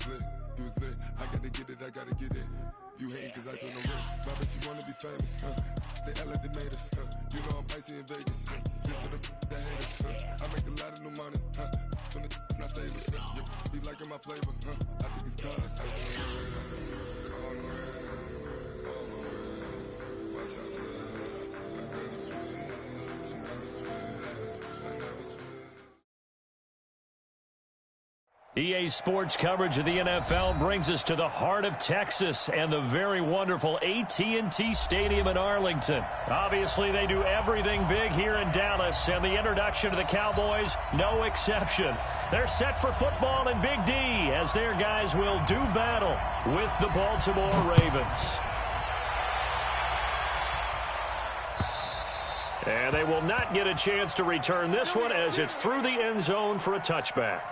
lit, you was lit. I gotta get it, I gotta get it. You hating cause I took no risks. My bitch, you wanna be famous, They act like they made us, You know I'm icy in Vegas, This for the that hate us, I make a lot of new money, When the not savers, Be liking my flavor, I think it's cause I on the res, call on the res, watch out for this. I never switch, you never switch, I never switch. EA Sports coverage of the NFL brings us to the heart of Texas and the very wonderful AT&T Stadium in Arlington. Obviously, they do everything big here in Dallas, and the introduction to the Cowboys, no exception. They're set for football in Big D as their guys will do battle with the Baltimore Ravens. And they will not get a chance to return this one as it's through the end zone for a touchback.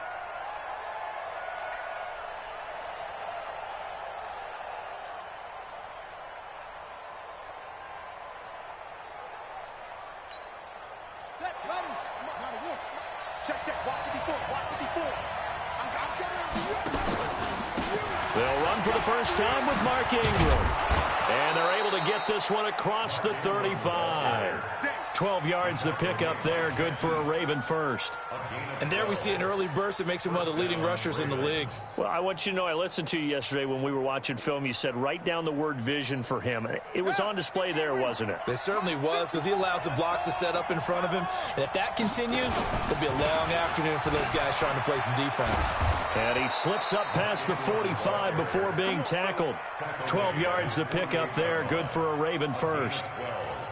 They'll run for the first time with Mark Ingram. And they're able to get this one across the 35. 12 yards the pickup there. Good for a Raven first. And there we see an early burst that makes him one of the leading rushers in the league. Well, I want you to know, I listened to you yesterday when we were watching film. You said write down the word vision for him. It was on display there, wasn't it? It certainly was, because he allows the blocks to set up in front of him. And if that continues, it'll be a long afternoon for those guys trying to play some defense. And he slips up past the 45 before being tackled. 12 yards the pickup there. Good for a Raven first.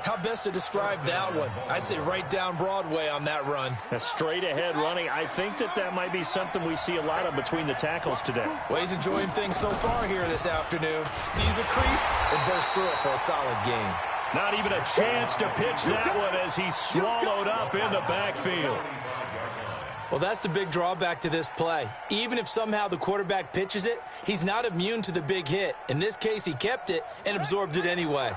How best to describe that one? I'd say right down Broadway on that run. A straight ahead running. I think that might be something we see a lot of between the tackles today. Well, he's enjoying things so far here this afternoon. Sees a crease and bursts through it for a solid game. Not even a chance to pitch that one as he's swallowed up in the backfield. Well, that's the big drawback to this play. Even if somehow the quarterback pitches it, he's not immune to the big hit. In this case, he kept it and absorbed it anyway.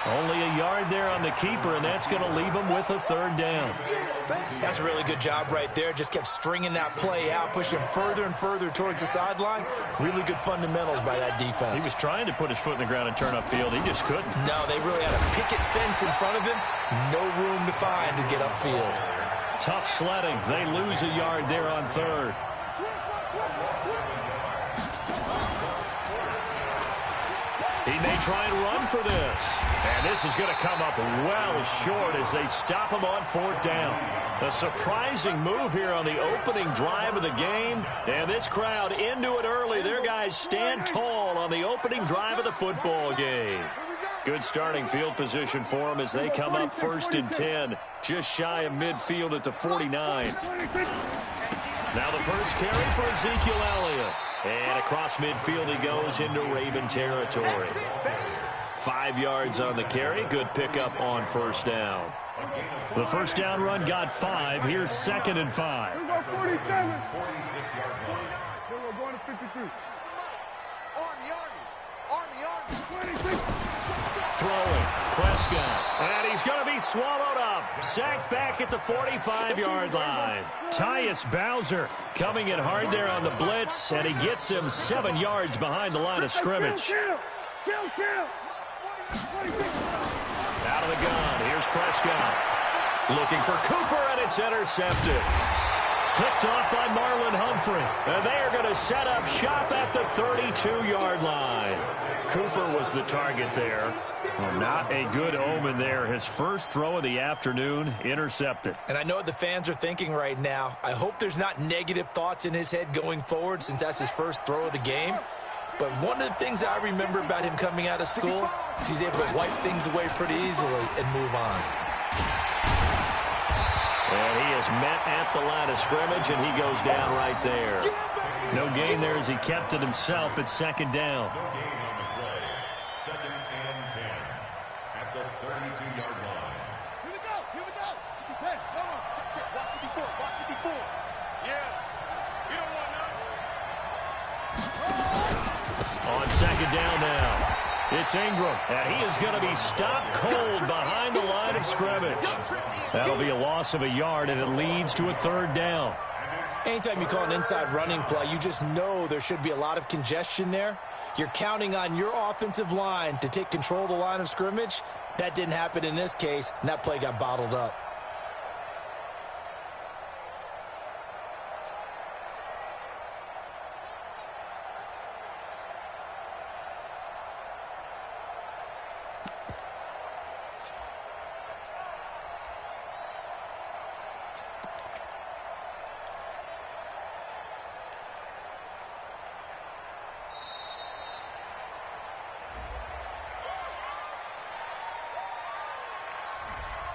Only a yard there on the keeper, and that's going to leave him with a third down. That's a really good job right there. Just kept stringing that play out, pushing him further and further towards the sideline. Really good fundamentals by that defense. He was trying to put his foot in the ground and turn upfield. He just couldn't. No, they really had a picket fence in front of him. No room to find to get upfield. Tough sledding. They lose a yard there on third. He may try and run for this. And this is going to come up well short as they stop him on fourth down. A surprising move here on the opening drive of the game. And this crowd into it early. Their guys stand tall on the opening drive of the football game. Good starting field position for them as they come up first and 10. Just shy of midfield at the 49. Now the first carry for Ezekiel Elliott. And across midfield he goes into Raven territory. 5 yards on the carry. Good pickup on first down. The first down run got 5. Here's 2nd and 5. We're going 47. 46 yards line. We're going to 53. Army. Throwing. Prescott. And he's going to be swallowed up. Sacked back at the 45-yard line. Tyus Bowser coming in hard there on the blitz, and he gets him 7 yards behind the line of scrimmage. Kill. Out of the gun. Here's Prescott. Looking for Cooper, and it's intercepted. Picked off by Marlon Humphrey. And they are going to set up shop at the 32-yard line. Cooper was the target there. Well, not a good omen there. His first throw of the afternoon intercepted. And I know what the fans are thinking right now. I hope there's not negative thoughts in his head going forward since that's his first throw of the game. But one of the things I remember about him coming out of school is he's able to wipe things away pretty easily and move on. And he is met at the line of scrimmage, and he goes down right there. No gain there as he kept it himself at 2nd down. On 2nd down now. It's Ingram, and he is going to be stopped cold behind the line of scrimmage. That'll be a loss of a yard, and it leads to a 3rd down. Anytime you call an inside running play, you just know there should be a lot of congestion there. You're counting on your offensive line to take control of the line of scrimmage. That didn't happen in this case, and that play got bottled up.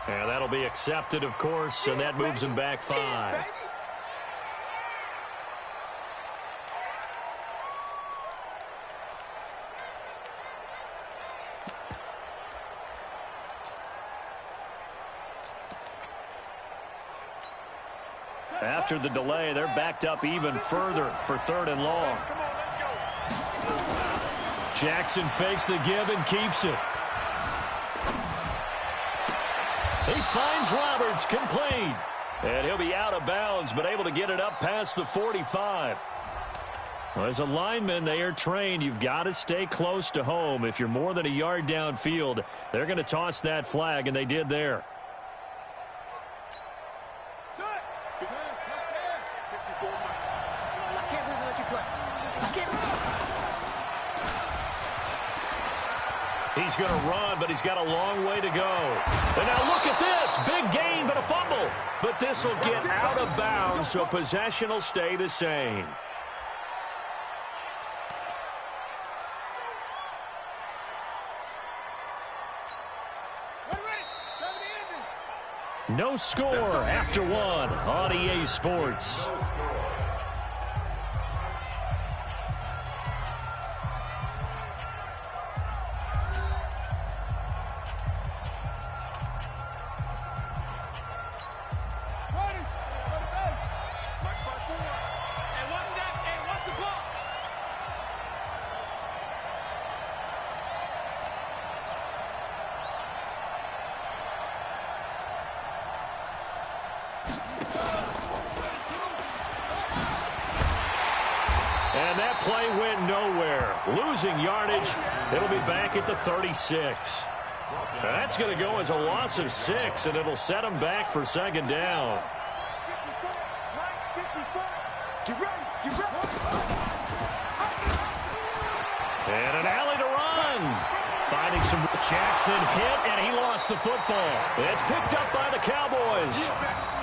And that'll be accepted, of course, and that moves him back 5. After the delay, they're backed up even further for 3rd and long. Jackson fakes the give and keeps it. He finds Roberts, complete. And he'll be out of bounds, but able to get it up past the 45. Well, as a lineman, they are trained. You've got to stay close to home. If you're more than a yard downfield, they're going to toss that flag, and they did there. He's going to run, but he's got a long way to go. And now look at this. Big gain, but a fumble. But this will get out of bounds, so possession will stay the same. No score after 1 on EA Sports. And that play went nowhere. Losing yardage. It'll be back at the 36. That's going to go as a loss of 6, and it'll set them back for 2nd down. And an alley to run. Finding some. Jackson hit, and he lost the football. It's picked up by the Cowboys.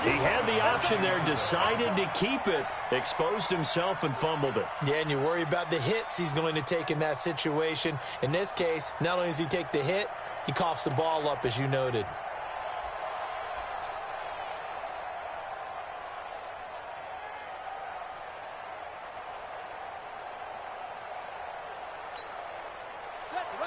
He had the option there, decided to keep it, exposed himself, and fumbled it. Yeah, and you worry about the hits he's going to take in that situation. In this case, not only does he take the hit, he coughs the ball up, as you noted.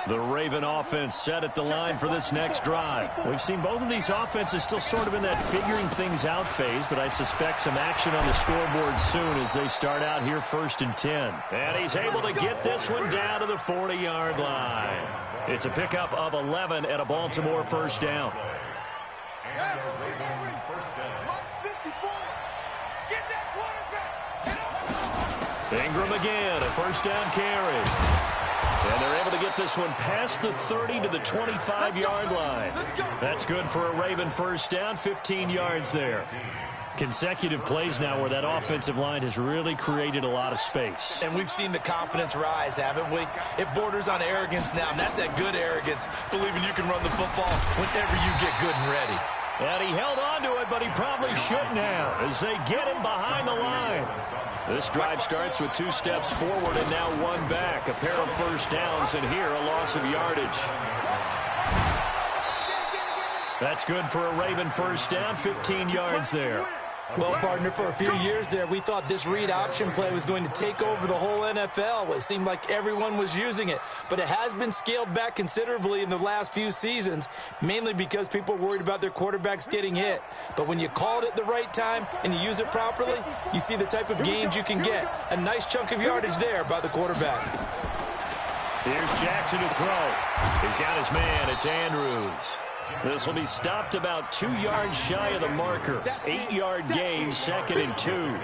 The Raven offense set at the line for this next drive. We've seen both of these offenses still sort of in that figuring things out phase, but I suspect some action on the scoreboard soon as they start out here 1st and 10. And he's able to get this one down to the 40-yard line. It's a pickup of 11 at a Baltimore 1st down. Ingram again, a 1st down carry. And they're able to get this one past the 30 to the 25-yard line. That's good for a Raven 1st down, 15 yards there. Consecutive plays now where that offensive line has really created a lot of space. And we've seen the confidence rise, haven't we? It borders on arrogance now, and that's that good arrogance, believing you can run the football whenever you get good and ready. And he held on to it, but he probably shouldn't have as they get him behind the line. This drive starts with 2 steps forward and now 1 back. A pair of 1st downs, and here a loss of yardage. That's good for a Raven 1st down, 15 yards there. Well, partner, for a few years there, we thought this read option play was going to take over the whole NFL. It seemed like everyone was using it, but it has been scaled back considerably in the last few seasons, mainly because people are worried about their quarterbacks getting hit. But when you call it at the right time and you use it properly, you see the type of gains you can get. A nice chunk of yardage there by the quarterback. Here's Jackson to throw. He's got his man. It's Andrews. This will be stopped about 2 yards shy of the marker. 8-yard gain, 2nd and 2.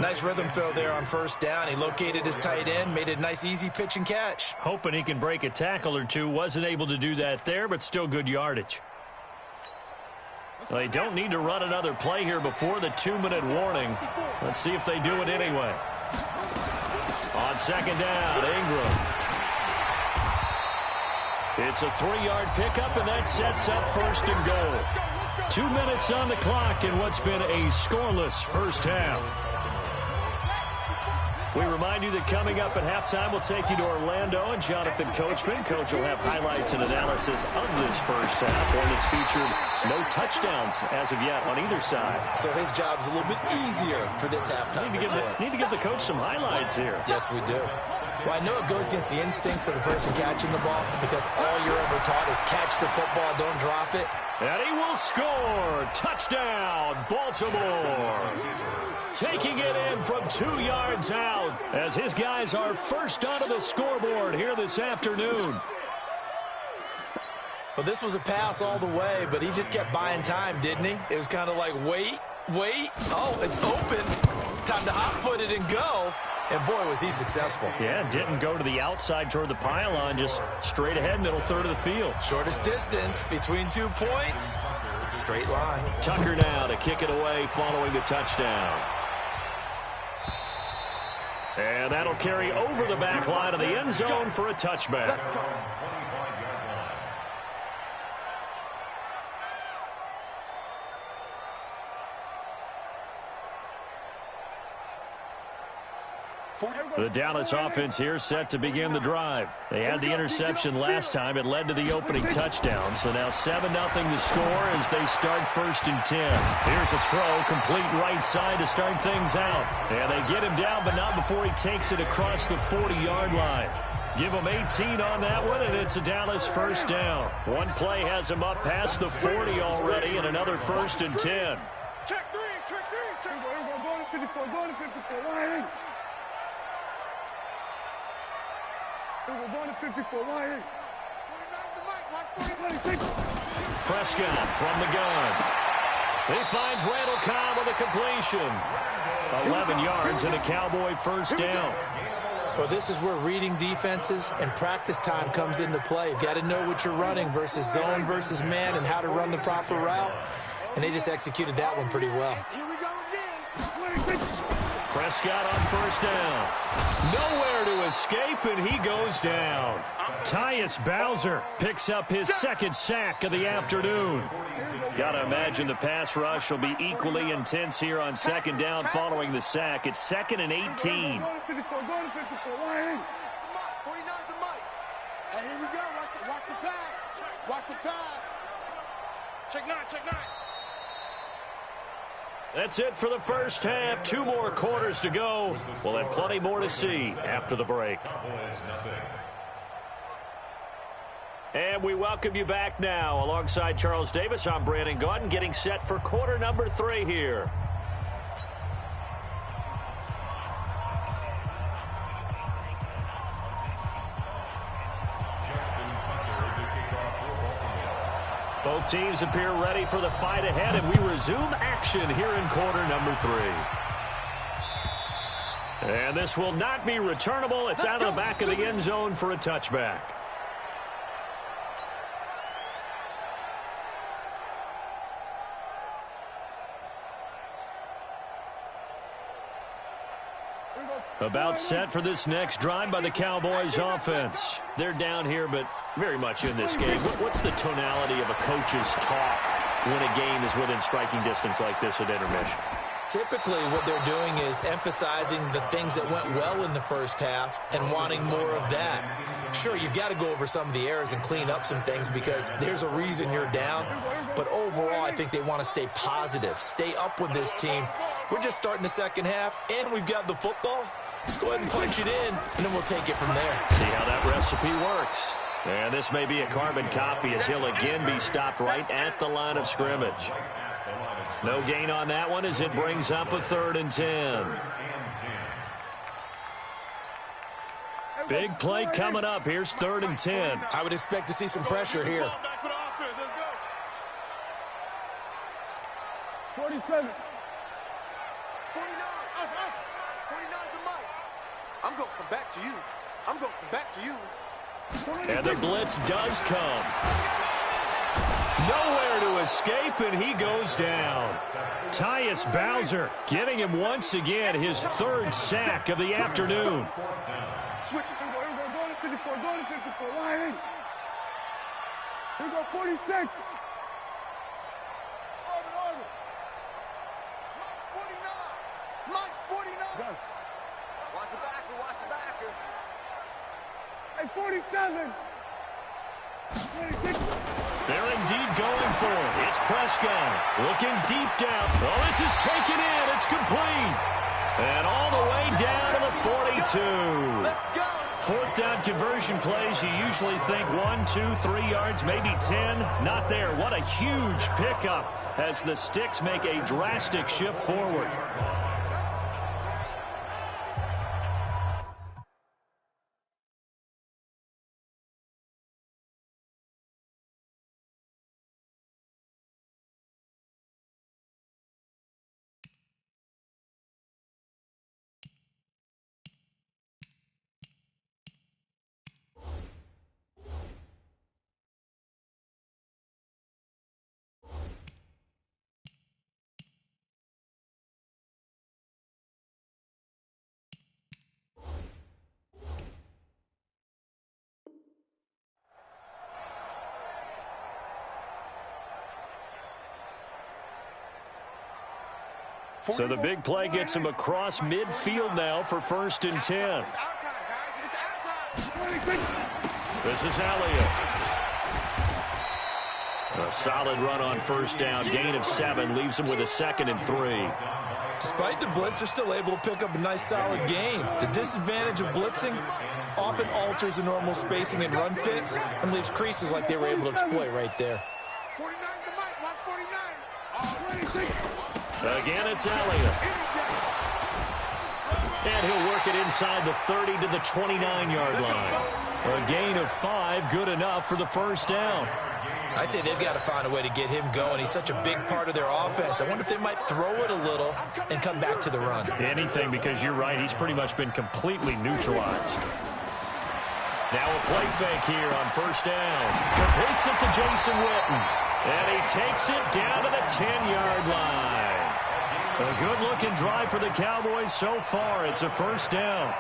Nice rhythm throw there on first down. He located his tight end, made it a nice easy pitch and catch. Hoping he can break a tackle or two. Wasn't able to do that there, but still good yardage. They don't need to run another play here before the 2-minute warning. Let's see if they do it anyway. On second down, Ingram. It's a 3-yard pickup, and that sets up 1st and goal. 2 minutes on the clock in what's been a scoreless first half. We remind you that coming up at halftime, we'll take you to Orlando and Jonathan Coachman. Coach will have highlights and analysis of this first half. Hornets featured no touchdowns as of yet on either side. So his job's a little bit easier for this halftime. Need to give the coach some highlights here. Yes, we do. Well, I know it goes against the instincts of the person catching the ball because all you're ever taught is catch the football, don't drop it. And he will score. Touchdown, Baltimore. Taking it in from 2 yards out as his guys are first onto the scoreboard here this afternoon. Well, this was a pass all the way, but he just kept buying time, didn't he? It was kind of like, wait. Oh, it's open. Time to hot-foot it and go. And, boy, was he successful. Yeah, didn't go to the outside toward the pylon, just straight ahead, middle third of the field. Shortest distance between 2 points. Straight line. Tucker now to kick it away following the touchdown. And that'll carry over the back line of the end zone for a touchback. The Dallas offense here set to begin the drive. They had the interception last time. It led to the opening touchdown. So now 7-0 to score as they start 1st and 10. Here's a throw, complete right side to start things out. And they get him down, but not before he takes it across the 40-yard line. Give him 18 on that one, and it's a Dallas first down. One play has him up past the 40 already, and another 1st and 10. Check three. Go to 54, line. Prescott from the gun. He finds Randall Cobb with a completion. 11 yards and a Cowboy first down. Well, this is where reading defenses and practice time comes into play. You've got to know what you're running versus zone versus man and how to run the proper route. And they just executed that one pretty well. Here we go again. Prescott on first down. Nowhere to escape, and he goes down. Tyus Bowser picks up his 2nd sack of the afternoon. Got to imagine the pass rush will be equally intense here on 2nd down following the sack. It's 2nd and 18. Go to 54, line. 49's the mic. And here we go. Watch the pass. Watch the pass. Check 9. That's it for the first half. 2 more quarters to go. We'll have plenty more to see after the break. And we welcome you back now. Alongside Charles Davis, I'm Brandon Gaudin, getting set for quarter number 3 here. Both teams appear ready for the fight ahead, and we resume action here in quarter number 3. And this will not be returnable. It's out of the back of the end zone for a touchback. About set for this next drive by the Cowboys offense. They're down here, but very much in this game. What's the tonality of a coach's talk when a game is within striking distance like this at intermission? Typically, what they're doing is emphasizing the things that went well in the first half and wanting more of that. Sure, you've got to go over some of the errors and clean up some things because there's a reason you're down. But overall, I think they want to stay positive, stay up with this team. We're just starting the second half, and we've got the football. Let's go ahead and punch it in, and then we'll take it from there. See how that recipe works. And this may be a carbon copy as he'll again be stopped right at the line of scrimmage. No gain on that one as it brings up a 3rd and 10. Big play coming up. Here's 3rd and 10. I would expect to see some pressure here. 47. 49 to Mike. I'm going to come back to you. I'm going to come back to you. And the blitz does come. Nowhere to escape, and he goes down. Tyus Bowser getting him once again his 3rd sack of the afternoon. Switch it. Here we go. Go to 54. Go to 54. Line in. Here we go. 46. Orbit. Mike's 49. Watch the backer. Watch the backer. Hey, 47. 26. They're indeed going for it. It's Prescott looking deep down. Oh, this is taken in. It's complete. And all the way down to the 42. Let's go. 4th down conversion plays, you usually think 1, 2, 3 yards, maybe 10. Not there. What a huge pickup as the Sticks make a drastic shift forward. So the big play gets him across midfield now for 1st and 10. This is Elliott. A solid run on 1st down. Gain of 7 leaves him with a 2nd and 3. Despite the blitz, they're still able to pick up a nice, solid gain. The disadvantage of blitzing often alters the normal spacing and run fits and leaves creases like they were able to exploit right there. 49 to Mike. Watch 49. 26. Again, it's Elliott. And he'll work it inside the 30 to the 29-yard line. A gain of 5, good enough for the 1st down. I'd say they've got to find a way to get him going. He's such a big part of their offense. I wonder if they might throw it a little and come back to the run. Anything, because you're right, he's pretty much been completely neutralized. Now a play fake here on 1st down. Completes it to Jason Witten. And he takes it down to the 10-yard line. A good-looking drive for the Cowboys so far. It's a 1st down.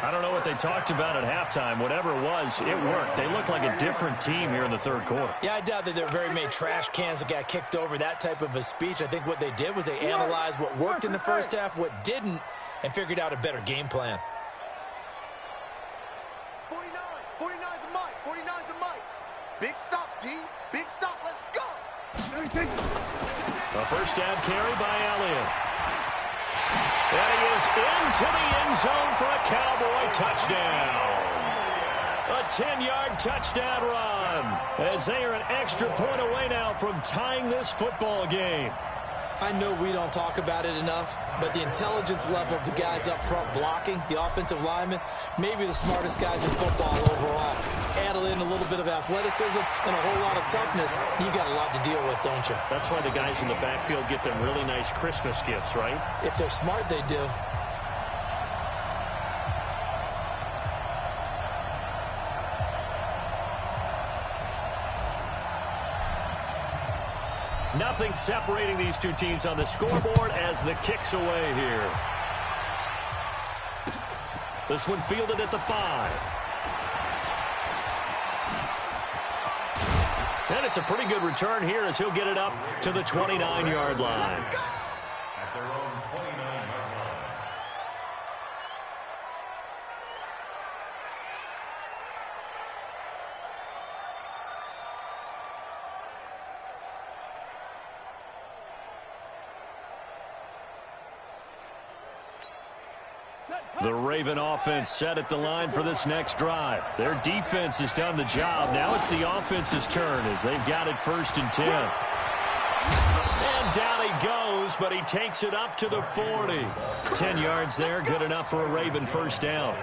I don't know what they talked about at halftime. Whatever it was, it worked. They look like a different team here in the 3rd quarter. Yeah, I doubt that there are very many trash cans that got kicked over, that type of a speech. I think what they did was they analyzed what worked in the 1st half, what didn't, and figured out a better game plan. 49 to Mike. 49 to Mike. Big stop, D. Big stop. Let's go. A 1st down carry by Elliott. And he is into the end zone for a Cowboy touchdown. A 10-yard touchdown run as they are an extra point away now from tying this football game. I know we don't talk about it enough, but the intelligence level of the guys up front blocking, the offensive linemen, maybe the smartest guys in football overall. Add in a little bit of athleticism and a whole lot of toughness, you got a lot to deal with, don't you? That's why the guys in the backfield get them really nice Christmas gifts, right? If they're smart, they do. Nothing separating these two teams on the scoreboard as the kick's away here. This one fielded at the 5. And it's a pretty good return here as he'll get it up to the 29-yard line. At their own 29-yard line. The Raven offense set at the line for this next drive. Their defense has done the job. Now it's the offense's turn as they've got it 1st and 10. And down he goes, but he takes it up to the 40. 10 yards there, good enough for a Raven 1st down.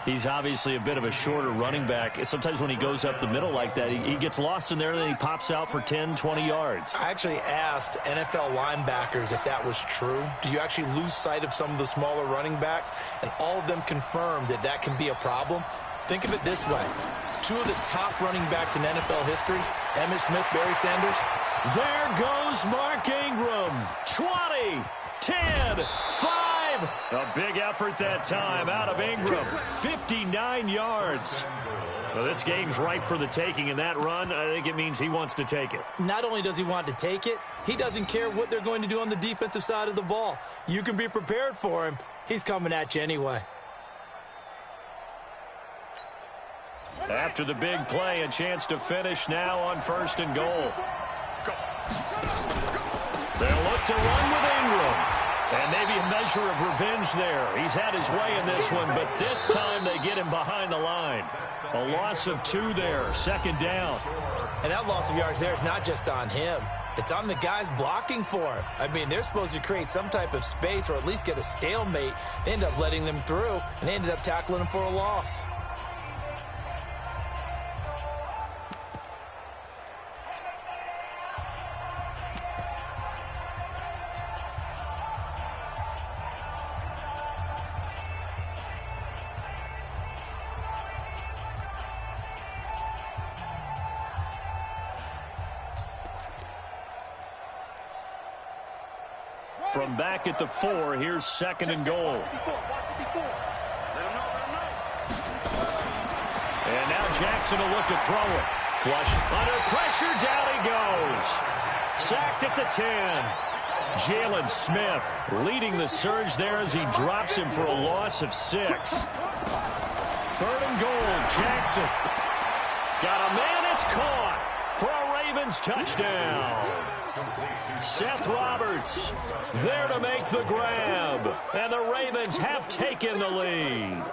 He's obviously a bit of a shorter running back. Sometimes when he goes up the middle like that, he gets lost in there, and then he pops out for 10, 20 yards. I actually asked NFL linebackers if that was true. Do you actually lose sight of some of the smaller running backs? And all of them confirmed that that can be a problem. Think of it this way. 2 of the top running backs in NFL history, Emmitt Smith, Barry Sanders. There goes Mark Ingram. 20, 10, 5. A big effort that time out of Ingram. 59 yards. Well, this game's ripe for the taking, and that run, I think it means he wants to take it. Not only does he want to take it, he doesn't care what they're going to do on the defensive side of the ball. You can be prepared for him. He's coming at you anyway. After the big play, a chance to finish now on 1st and goal. They'll look to run with Ingram. And maybe a measure of revenge there. He's had his way in this one, but this time they get him behind the line. A loss of 2 there, 2nd down. And that loss of yards there is not just on him. It's on the guys blocking for him. I mean, they're supposed to create some type of space or at least get a stalemate. They end up letting them through, and they ended up tackling him for a loss. From back at the 4, here's 2nd and goal. And now Jackson will look to throw it. Flush under pressure, down he goes. Sacked at the 10. Jalen Smith leading the surge there as he drops him for a loss of 6. 3rd and goal, Jackson. Got a man, it's caught for a Ravens touchdown. Seth Roberts there to make the grab, and the Ravens have taken the lead.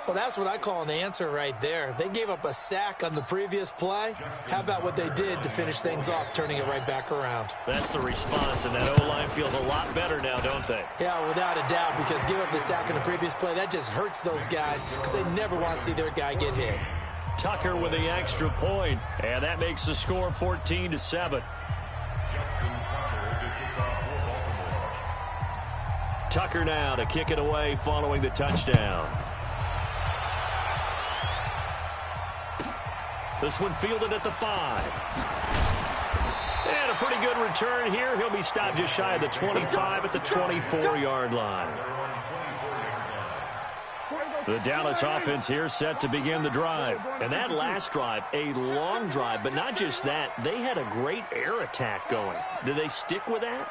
Well, that's what I call an answer right there. They gave up a sack on the previous play. How about what they did to finish things off, turning it right back around? That's the response, and that O-line feels a lot better now, don't they? Yeah, without a doubt, because give up the sack on the previous play, that just hurts those guys because they never want to see their guy get hit. Tucker with the extra point, and that makes the score 14-7. Tucker now to kick it away following the touchdown. This one fielded at the 5. And a pretty good return here. He'll be stopped just shy of the 25 at the 24-yard line. The Dallas offense here set to begin the drive. And that last drive, a long drive, but not just that. They had a great air attack going. Do they stick with that?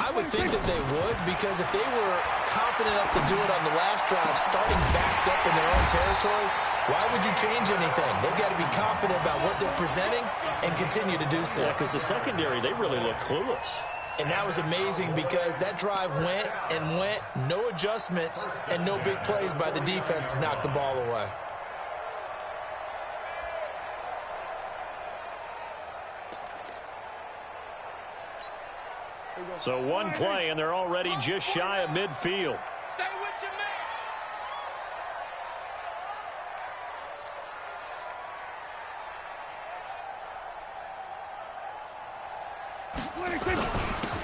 I would think that they would, because if they were confident enough to do it on the last drive, starting backed up in their own territory, why would you change anything? They've got to be confident about what they're presenting and continue to do so. Yeah, because the secondary, they really look clueless. And that was amazing because that drive went and went, no adjustments and no big plays by the defense to knock the ball away. So one play, and they're already just shy of midfield. Stay with your man.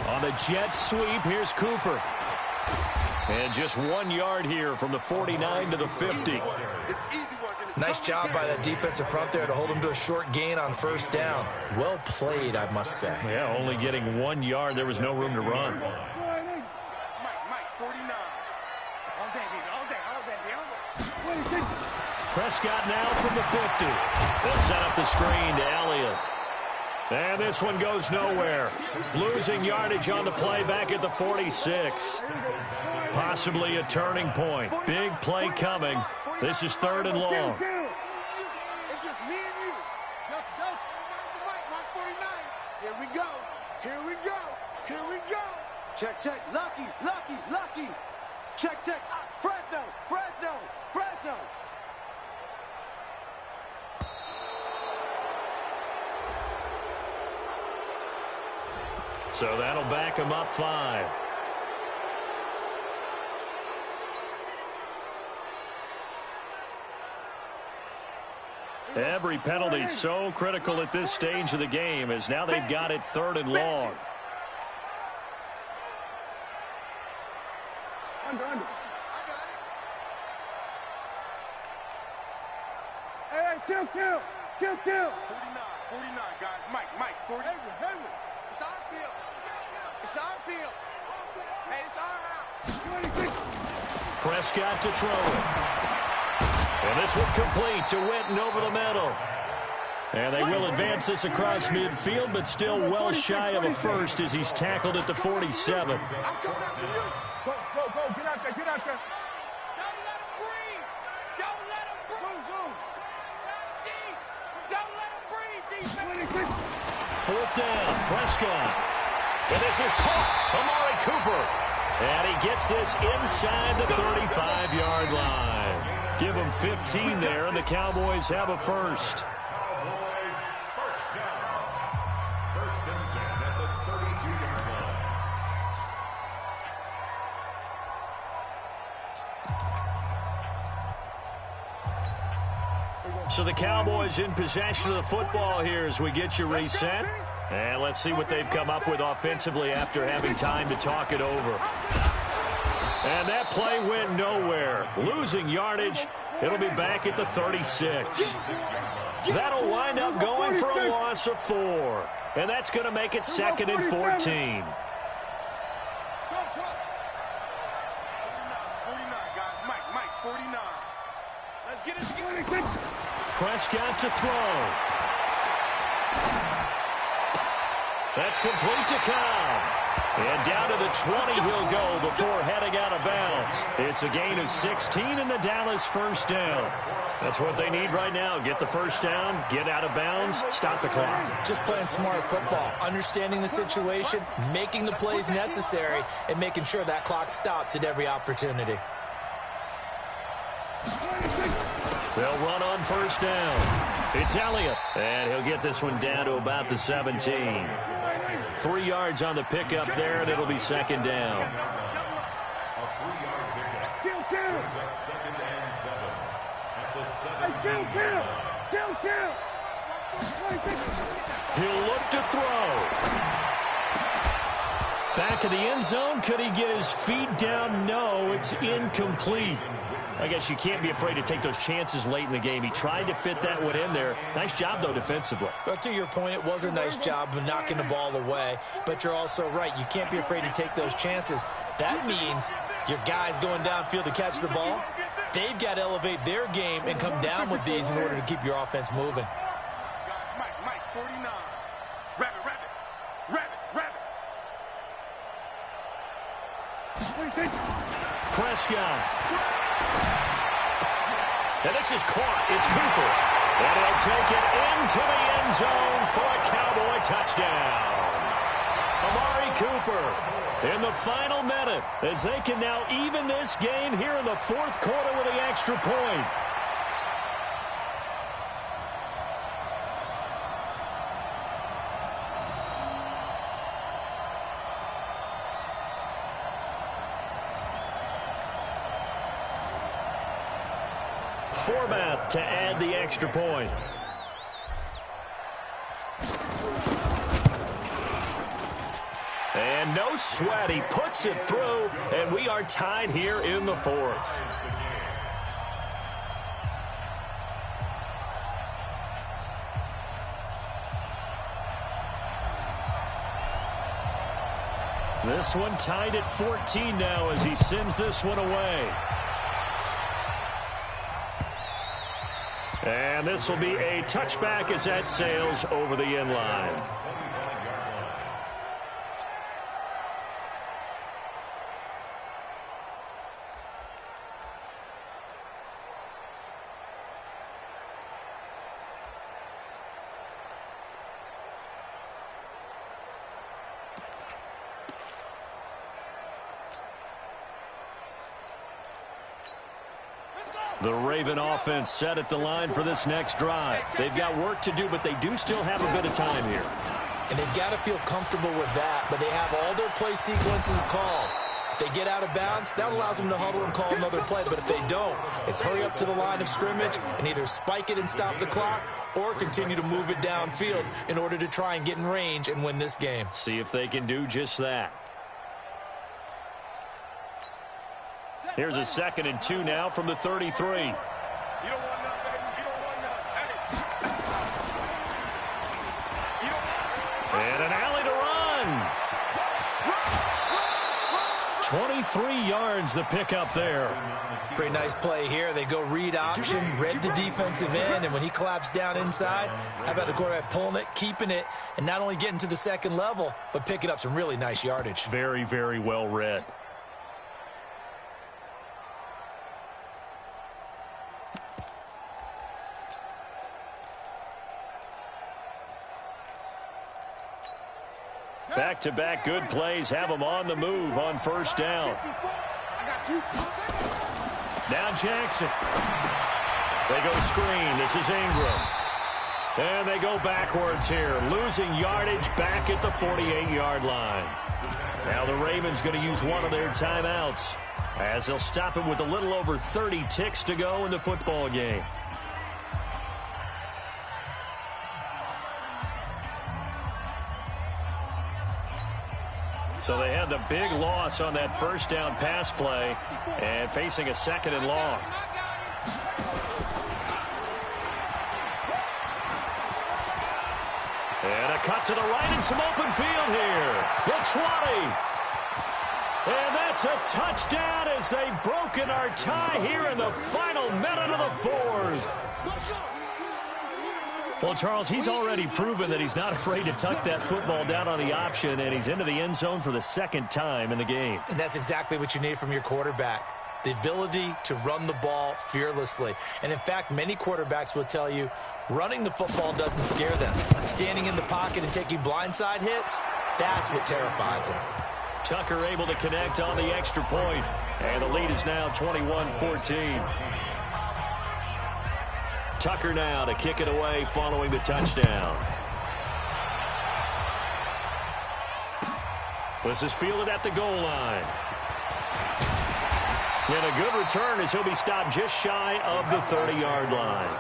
On the jet sweep, here's Cooper. And just 1 yard here from the 49 to the 50. Nice job by that defensive front there to hold him to a short gain on 1st down. Well played, I must say. Yeah, only getting 1 yard. There was no room to run. Mike, 49. All day. Prescott now from the 50. They'll set up the screen to Elliott. And this one goes nowhere. Losing yardage on the play back at the 46. Possibly a turning point. Big play coming. This is 3rd and long. It's just me and you. Mark 49. Here we go. Check. Lucky. Check. Fresno. So that'll back him up 5. Every penalty so critical at this stage of the game, as now they've got it 3rd and long. Under. Hey, kill. 49, guys. Mike, 40. Henry. It's our field. Hey, it's our house. Prescott to throw it. And this one complete to Witten over the middle. And they will advance this across midfield, but still well shy of a first as he's tackled at the 47. I'm coming after you. Go. Get out there. Don't let him breathe. Go. Don't let him breathe, defense. 4th down, Prescott. And this is caught. Amari Cooper. And he gets this inside the 35-yard line. Give him 15 there, and the Cowboys have a first. Cowboys first down. 1st and 10 at the 32-yard line. So the Cowboys in possession of the football here as we get you reset. And let's see what they've come up with offensively after having time to talk it over. And that play went nowhere. Losing yardage. It'll be back at the 36. That'll wind up going for a loss of 4. And that's going to make it 2nd and 14. 49, guys. Mike, 49. Let's get it. Prescott to throw. That's complete to Cobb. And down to the 20 he'll go before heading out of bounds. It's a gain of 16 and the Dallas first down. That's what they need right now. Get the first down, get out of bounds, stop the clock. Just playing smart football, understanding the situation, making the plays necessary, and making sure that clock stops at every opportunity. They'll run on first down. It's Elliott, and he'll get this one down to about the 17. 3 yards on the pickup there, and it'll be 2nd down. A 3-yard pickup. Brings up 2nd and 7 at the 17. He'll look to throw. Back of the end zone. Could he get his feet down? No, it's incomplete. I guess you can't be afraid to take those chances late in the game. He tried to fit that one in there. Nice job, though, defensively. But to your point, it was a nice job of knocking the ball away. But you're also right. You can't be afraid to take those chances. That means your guys going downfield to catch the ball, they've got to elevate their game and come down with these in order to keep your offense moving. Mike, 49. Rabbit. Prescott. And this is caught. It's Cooper. And he'll take it into the end zone for a Cowboy touchdown. Amari Cooper in the final minute as they can now even this game here in the 4th quarter with the extra point. Forbath to add the extra point. And no sweat. He puts it through, and we are tied here in the 4th. This one tied at 14 now as he sends this one away. And this will be a touchback as that sails over the end line. The Raven offense set at the line for this next drive. They've got work to do, but they do still have a bit of time here. And they've got to feel comfortable with that, but they have all their play sequences called. If they get out of bounds, that allows them to huddle and call another play. But if they don't, it's hurry up to the line of scrimmage and either spike it and stop the clock or continue to move it downfield in order to try and get in range and win this game. See if they can do just that. Here's a 2nd and 2 now from the 33. You don't want none, baby. You don't want none. Hey. And an alley to run. 23 yards the pickup there. Pretty nice play here. They go read option, read the defensive end, and when he collapsed down inside, how about the quarterback pulling it, keeping it, and not only getting to the second level, but picking up some really nice yardage. Very, very well read. Back-to-back good plays have them on the move on first down. Now Jackson. They go screen. This is Ingram. And they go backwards here, losing yardage back at the 48-yard line. Now the Ravens going to use one of their timeouts as they'll stop him with a little over 30 ticks to go in the football game. So they had the big loss on that first down pass play and facing a 2nd and long. And a cut to the right and some open field here. The 20. And that's a touchdown as they've broken our tie here in the final minute of the 4th. Well, Charles, he's already proven that he's not afraid to tuck that football down on the option, and he's into the end zone for the 2nd time in the game. And that's exactly what you need from your quarterback, the ability to run the ball fearlessly. And, in fact, many quarterbacks will tell you running the football doesn't scare them. Standing in the pocket and taking blindside hits, that's what terrifies them. Tucker able to connect on the extra point, and the lead is now 21-14. Tucker now to kick it away following the touchdown. This is fielded at the goal line. And a good return as he'll be stopped just shy of the 30-yard line.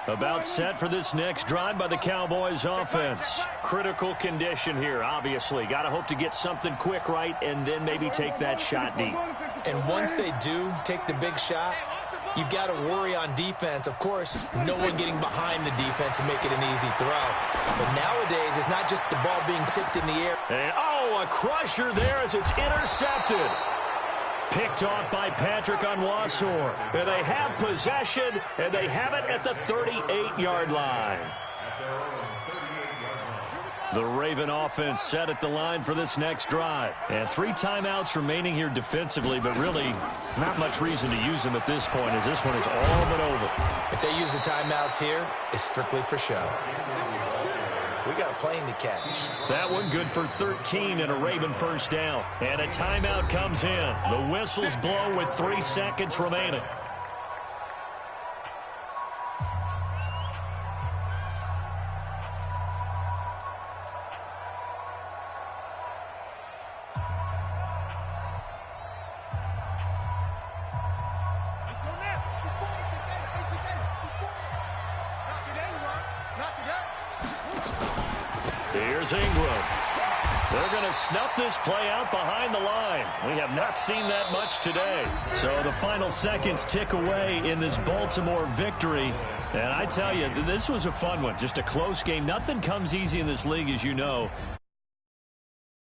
About set for this next drive by the Cowboys offense. Critical condition here, obviously. Got to hope to get something quick right and then maybe take that shot deep. And once they do take the big shot, you've got to worry on defense. Of course, no one getting behind the defense and make it an easy throw. But nowadays, it's not just the ball being tipped in the air. And, a crusher there as it's intercepted. Picked off by Patrick Onwuasor. And they have possession, and they have it at the 38-yard line. The Raven offense set at the line for this next drive. And 3 timeouts remaining here defensively, but really not much reason to use them at this point as this one is all but over. If they use the timeouts here, it's strictly for show. We got a plane to catch. That one good for 13 and a Raven first down. And a timeout comes in. The whistles blow with 3 seconds remaining. Here's Ingram. They're going to snuff this play out behind the line. We have not seen that much today. So the final seconds tick away in this Baltimore victory. And I tell you, this was a fun one. Just a close game. Nothing comes easy in this league, as you know.